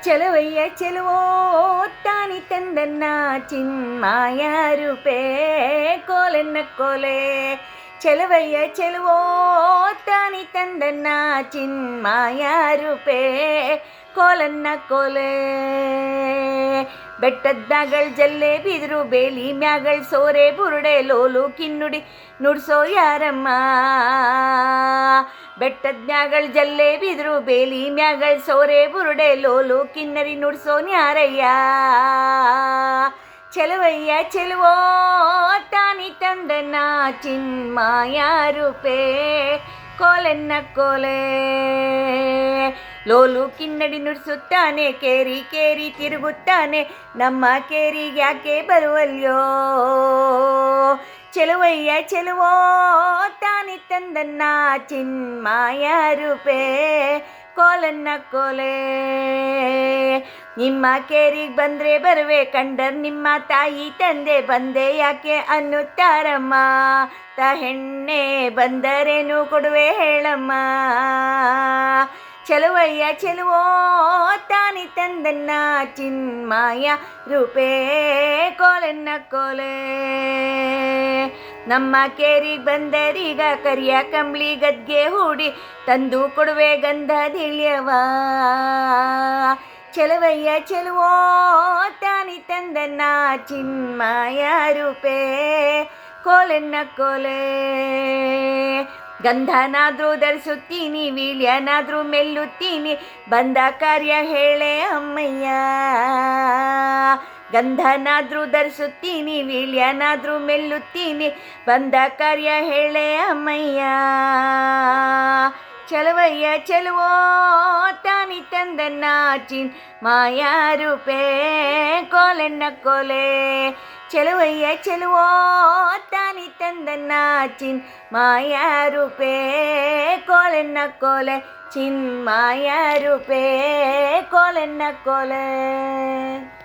ಚೆಲುವಯ್ಯ ಚೆಲುವೋ ತಾನಿ ತಂದನ್ನ ಚಿನ್ಮಾಯ ರೂಪೇ ಕೋಲೆನ್ನ ಕೋಲೆ. ಚೆಲುವಯ್ಯ ಚೆಲುವೋ ತಾನಿ ತಂದನ್ನ ಚಿನ್ಮಾಯ ರೂಪೇ ಕೋಲನ್ನ ಕೋಲೆ. ಬೆಟ್ಟದ್ನಾಗಳ್ ಜಲ್ಲೆ ಬಿದ್ರು ಬೇಲಿ ಮ್ಯಾಗಳ್ ಸೋರೆ ಬುರುಡೆ ಲೋಲು ಕಿನ್ನುಡಿ ನುಡ್ಸೋ ಯಾರಮ್ಮ. ಬೆಟ್ಟದ್ನಾಗಳ್ ಜಲ್ಲೆ ಬಿದ್ರು ಬೇಲಿ ಮ್ಯಾಗಳ್ ಸೋರೆ ಬುರುಡೆ ಲೋಲು ಕಿನ್ನರಿ ನುಡ್ಸೋನ್ ಯಾರಯ್ಯ. ಚೆಲುವಯ್ಯ ಚೆಲುವೋ ತಾನಿ ತಂದನ ಚಿನ್ಮಾಯ ರೂಪೇ ಕೋಲೆನ್ನ ಕೋಲೆ. ಲೋಲು ಕಿನ್ನಡಿ ನುಡಿಸುತ್ತಾನೆ ಕೇರಿ ಕೇರಿ ತಿರುಗುತ್ತಾನೆ ನಮ್ಮ ಕೇರಿಗೆ ಯಾಕೆ ಬರುವಲ್ಯೋ. ಚೆಲುವಯ್ಯ ಚೆಲುವೋ ತಾನಿ ತಂದನ್ನ ಚಿನ್ಮಾಯ ರೂಪೇ ಕೋಲನ್ನ ಕೋಲೆ. ನಿಮ್ಮ ಕೇರಿಗೆ ಬಂದರೆ ಬರುವೆ ಕಂಡರ್ ನಿಮ್ಮ ತಾಯಿ ತಂದೆ ಬಂದೆ ಯಾಕೆ ಅನ್ನುತ್ತಾರಮ್ಮ. ಹೆಣ್ಣೆ ಬಂದರೇನು ಕೊಡುವೆ ಹೇಳಮ್ಮ. ಚೆಲುವಯ್ಯ ಚೆಲುವೋ ತಾನಿ ತಂದನ್ನ ಚಿನ್ಮಾಯ ರೂಪೇ ಕೋಲೆನ್ನ ಕೋಲೆ. ನಮ್ಮ ಕೇರಿಗೆ ಬಂದರೀಗ ಕರಿಯ ಕಂಬಳಿ ಗದ್ಗೆ ಹೂಡಿ ತಂದು ಕೊಡುವೆ ಗಂಧ ದಿಳ್ಯವ. ಚೆಲುವಯ್ಯ ಚೆಲುವೋ ತಾನಿ ತಂದನ್ನ ಚಿನ್ಮಾಯ ರೂಪೇ ಕೋಲೆನ್ನ ಕೋಲೆ. ಗಂಧನಾದ್ರೂ ಧರಿಸುತ್ತೀನಿ ವೀಳ್ಯನಾದ್ರೂ ಮೆಲ್ಲುತ್ತೀನಿ ಬಂದ ಕಾರ್ಯ ಹೇಳೆ ಅಮ್ಮಯ್ಯ. ಗಂಧನಾದ್ರೂ ಧರಿಸುತ್ತೀನಿ ವೀಳ್ಯನಾದ್ರೂ ಮೆಲ್ಲುತ್ತೀನಿ ಬಂದ ಕಾರ್ಯ ಹೇಳೆ ಅಮ್ಮಯ್ಯ. ಚೆಲುವಯ್ಯ ಚೆಲುವೋ ತಾನಿ ತಂದನ್ನ ಚಿನ್ಮಾಯ ರೂಪೇ ಕೋಲೆನ್ನ ಕೋಲೆ. ಚೆಲುವಯ್ಯ ಚೆಲುವೋ ತಾನಿ ತಂದನ್ನ ಚಿನ್ಮಾಯ ರೂಪೇ ಕೋಲೆನ್ನ ಕೋಲೆ. ಚಿನ್ಮಾಯ ರೂಪೇ ಕೋಲೆನ್ನ ಕೋಲೆ.